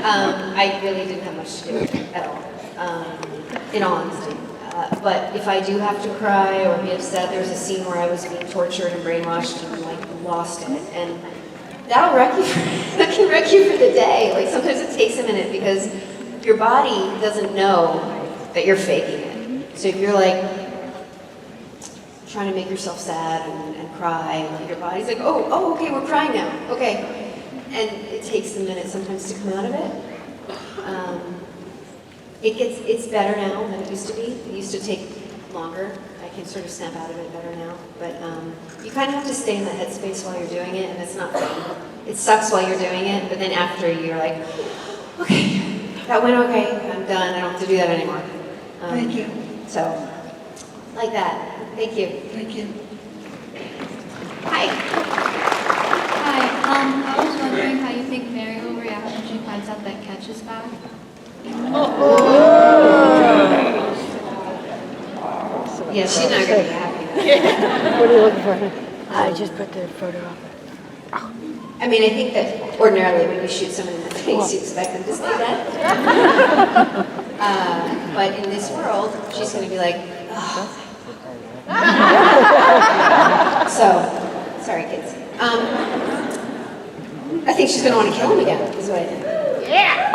I really didn't have much to do with it at all, in all honesty. But if I do have to cry or be upset, there was a scene where I was being tortured and brainwashed and like lost it, and that'll wreck you. That can wreck you for the day. Like sometimes it takes a minute because your body doesn't know that you're faking it. So if you're like trying to make yourself sad and cry, and your body's like, oh, okay, we're crying now, okay, and it takes a minute sometimes to come out of it. It's better now than it used to be. It used to take longer. I can sort of snap out of it better now. But you kind of have to stay in the headspace while you're doing it, and it's not fun. It sucks while you're doing it, but then after you're like, okay, that went okay, I'm done, I don't have to do that anymore. Thank you. So, like that. Thank you. Thank you. Hi. Hi. I was wondering how you think Mary will react when she finds out that Ketch is back. Yeah, she's not going to be happy. What are you looking for? I just put the photo up. I mean, I think that ordinarily when you shoot someone in the face, you expect them to say that. But in this world, she's going to be like, oh. So, sorry kids. I think she's going to want to kill him again, is what I think. Yeah!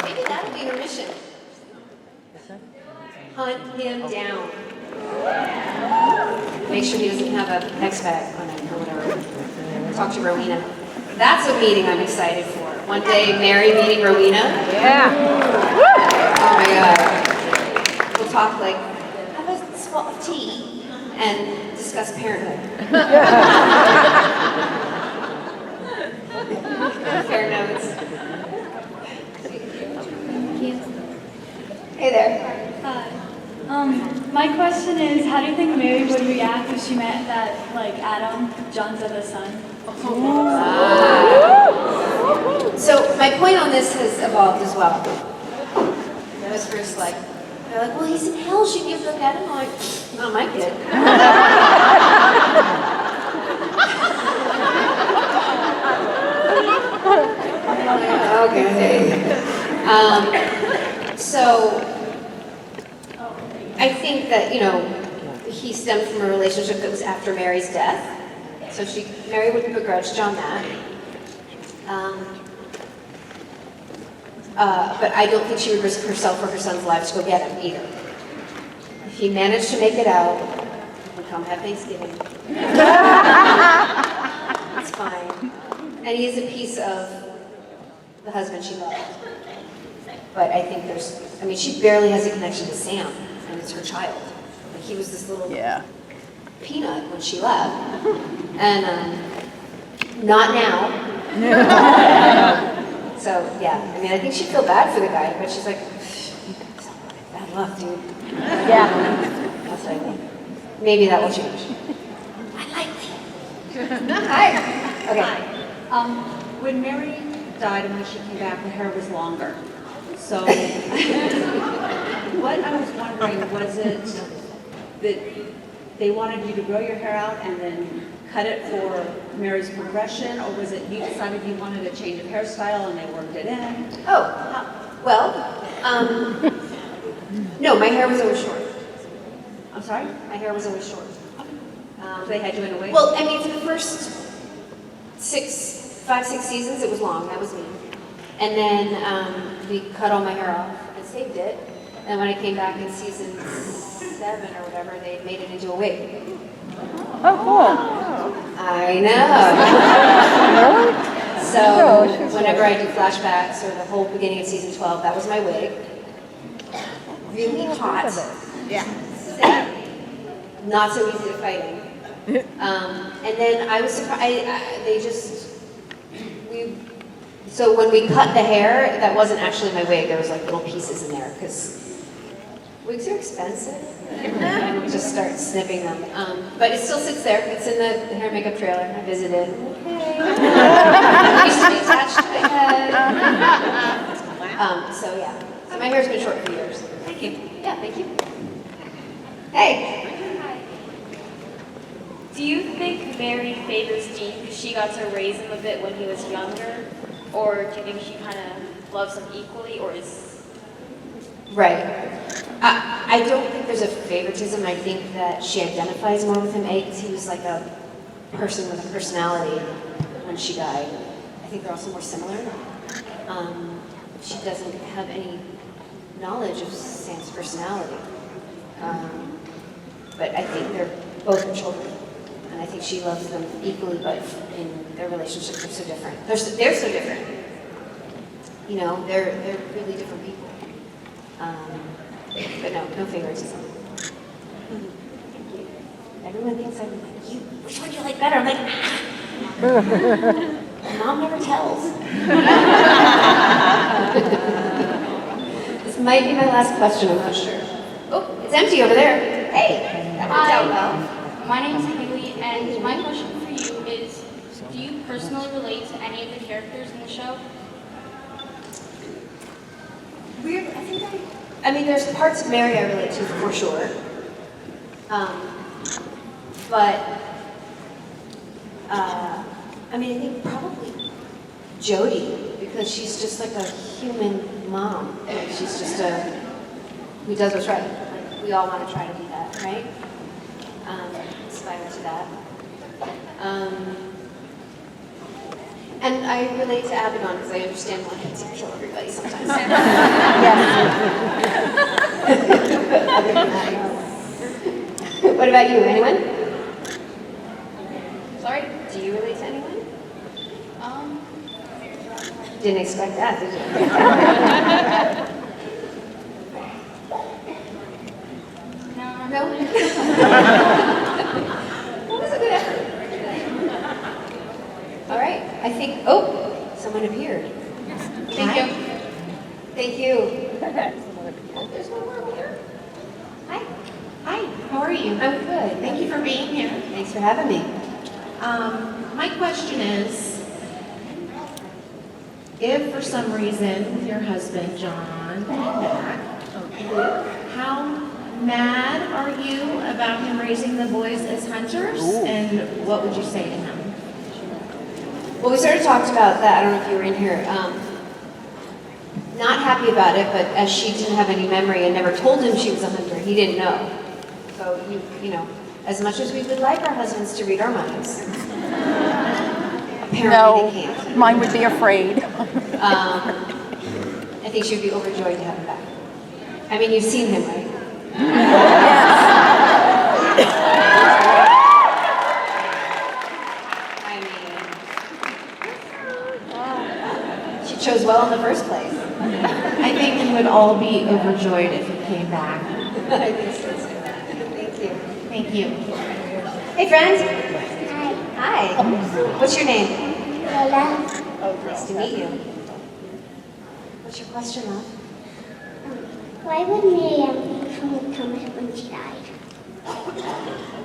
Maybe that'll be her mission. Hunt him down. Make sure he doesn't have a hex bag on him or whatever. Talk to Rowena. That's a meeting I'm excited for. One day, Mary meeting Rowena. Yeah. Oh my God. We'll talk like, have a spot of tea and discuss parenthood. Fair notes. Thank you. Hey there. Hi. My question is, how do you think Mary would react if she met that, like, Adam, John's other son? So my point on this has evolved as well. I was first like, they're like, well, he's in hell, should you look at him? I'm like, not my kid. Okay. So I think that, he stemmed from a relationship that was after Mary's death. So Mary wouldn't begrudge John that. But I don't think she would risk herself or her son's lives to go get him either. If he managed to make it out, we'll come have Thanksgiving. It's fine. And he is a piece of the husband she loved. But I think she barely has a connection to Sam, and it's her child. Like he was this little peanut when she left. And not now. So, yeah, I think she'd feel bad for the guy, but she's like, bad luck, dude. Yeah. That's what I think. Maybe that will change. Unlikely. Hi. Okay. Hi. When Mary died and when she came back, the hair was longer. So, what I was wondering, was it that they wanted you to grow your hair out and then cut it for Mary's progression, or was it you decided you wanted a change of hairstyle and they worked it in? No, my hair was always short. I'm sorry? My hair was always short. So they had you in a wig? Well, for the first 5, 6 seasons, it was long. That was me. And then we cut all my hair off and saved it. And when I came back in season 7 or whatever, they made it into a wig. Oh, cool. I know. So whenever I do flashbacks or the whole beginning of season 12, that was my wig. Really hot. Yeah. Sick. Not so easy to fight in. And then I was surprised. So when we cut the hair, that wasn't actually my wig. There was like little pieces in there because wigs are expensive. And we just start snipping them. But it still sits there. It's in the hair and makeup trailer. I visited. Okay. It used to be attached to my head. So yeah. So my hair's been short for years. Thank you. Yeah, thank you. Hey. Hi. Do you think Mary favors Dean because she got to raise him a bit when he was younger? Or do you think she kind of loves them equally, or is... Right. I don't think there's a favoritism. I think that she identifies more with him, A, because he was like a person with a personality when she died. I think they're also more similar. She doesn't have any knowledge of Sam's personality. But I think they're both her children. And I think she loves them equally, but in their relationship, they're so different. They're so different. You know, they're really different people. But no favoritism. Everyone thinks I'm like, which one do you like better? I'm like, Mom never tells. This might be my last question, I'm not sure. Oh, it's empty over there. Hey, that worked out well. My name is Haley, and my question for you is, do you personally relate to any of the characters in the show? I mean, there's parts of Mary I relate to for sure. But, I mean, I think probably Jody, because she's just like a human mom. Like, she's just who does what's right. Like, we all want to try to do that, right? Aspire to that. And I relate to Abaddon because I understand wanting to kill everybody sometimes. What about you? Anyone? Sorry? Do you relate to anyone? Didn't expect that, did you? No? Well, that was a good effort. All right, I think, someone appeared. Thank you. Thank you. There's one more over here. Hi. Hi, how are you? I'm good. Thank you for being here. Thanks for having me. My question is, if for some reason your husband, John, came back, how mad are you about him raising the boys as hunters? And what would you say to him? Well, we sort of talked about that. I don't know if you were in here. Not happy about it, but as she didn't have any memory and never told him she was a hunter, he didn't know. So, you know, as much as we would like our husbands to read our minds, apparently they can't. Mine would be afraid. I think she would be overjoyed to have him back. I mean, you've seen him, right? I mean, she chose well in the first place. I think we would all be overjoyed if he came back. I think so too. Thank you. Thank you. Hey, friend. Hi. What's your name? Lola, Nice to meet you. What's your question, love? why would Miriam from the comic when she died?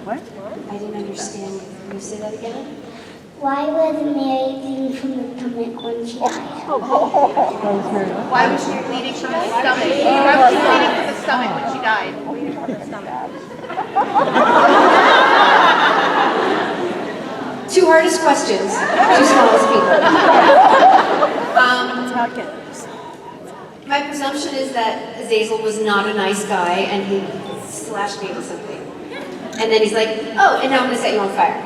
What? I didn't understand. Can you say that again? Why was Mary bleeding from the stomach when she died? Why was she bleeding from the stomach? Why was she bleeding from the stomach when she died? Two hardest questions, two smallest people. My presumption is that Azazel was not a nice guy and he slashed me with something. And then he's like, oh, and now I'm going to set you on fire.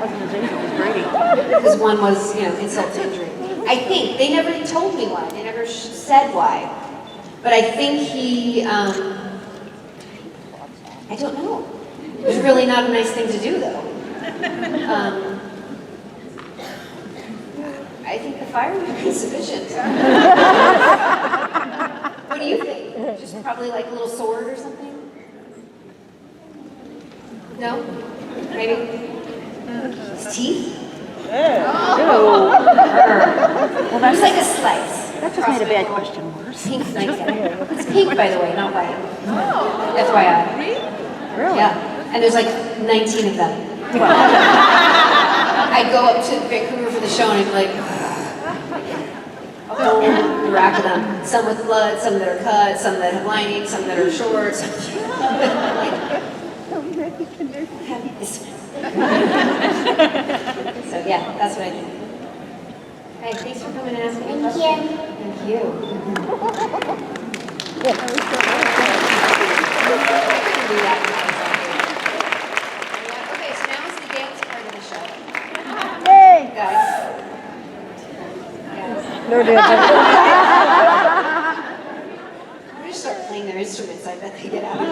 Because one was, insult to injury. I think. They never told me why. They never said why. But I think he, I don't know. It was really not a nice thing to do, though. I think the fire would have been sufficient. What do you think? Just probably like a little sword or something? No? Maybe? His teeth? Well, It was like a slice. that just made a bad question worse. Pink blanket. It's pink, by the way, not white. FYI. Really? Yeah. And there's like 19 of them. I'd go up to Vancouver for the show and I'd be like, a whole rack of them. Some with blood, some that are cut, some that have lining, some that are short. So yeah, that's what I think. Hey, thanks for coming and asking me Thank questions. you. Thank you. I couldn't do that when I was out here. Okay, so now is the dance part of the show. Hey! Guys. No dance. I'm gonna start playing their instruments. I bet they get out of it.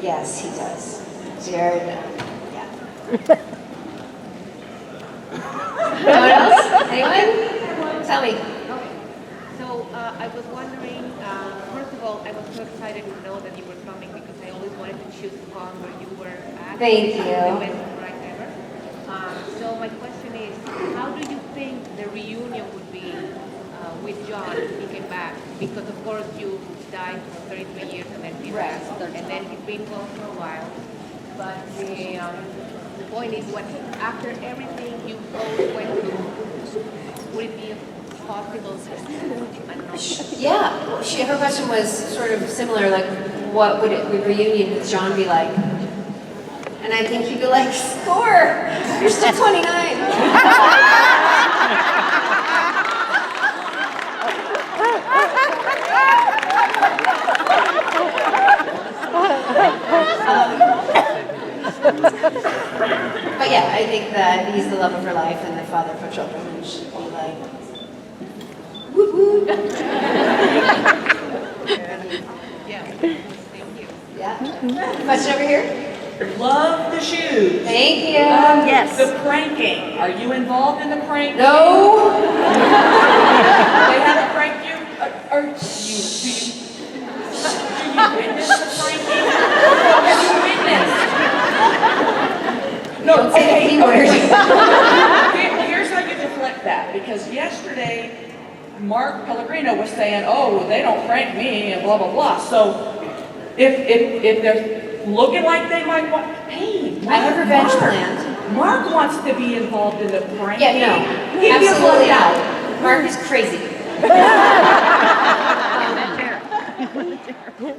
Yes, he does. Jared, yeah. No one else? Anyone? Tell me. So I was wondering, first of all, I was so excited to know that you were coming because I always wanted to choose to come where you were at. Thank you. The best surprise ever. So my question is, how do you think the reunion would be with John if he came back? Because of course you died for 33 years and then he Right. passed, and then he's been gone for a while. But the point is, after everything you both went through, would it be possible to, I don't know. Yeah, her question was sort of similar, like, what would reunion with John be like? And I think he'd be like, score! You're still 29! But yeah, I think that he's the love of her life and the father of her children, and she'd be like, woo woo. Yeah, thank you. Yeah. Question over here? Love the shoes. Thank you. Yes. The pranking. Are you involved in the pranking? No. They haven't pranked you? Do you witness the pranking? Have you witnessed? No, Don't say the okay. P word. Here's how you deflect that, because yesterday, Mark Pellegrino was saying, oh, they don't prank me, and blah, blah, blah. So if they're looking like they might want, hey, I have revenge planned. Mark wants to be involved in the pranking. Yeah, no, He'd be absolutely left out. not. Mark is crazy.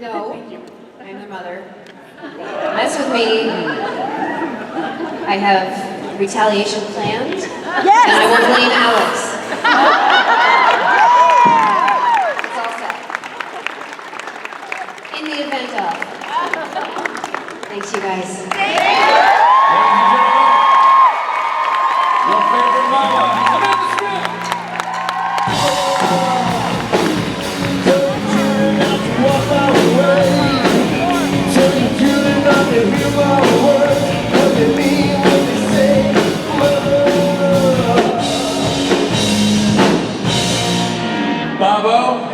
No, I'm their mother. Mess with me. I have retaliation planned. Yes! And I will blame Alex. It's all set. In the event of. Thanks, you guys. Your favorite mama, Samantha Smith. Bravo.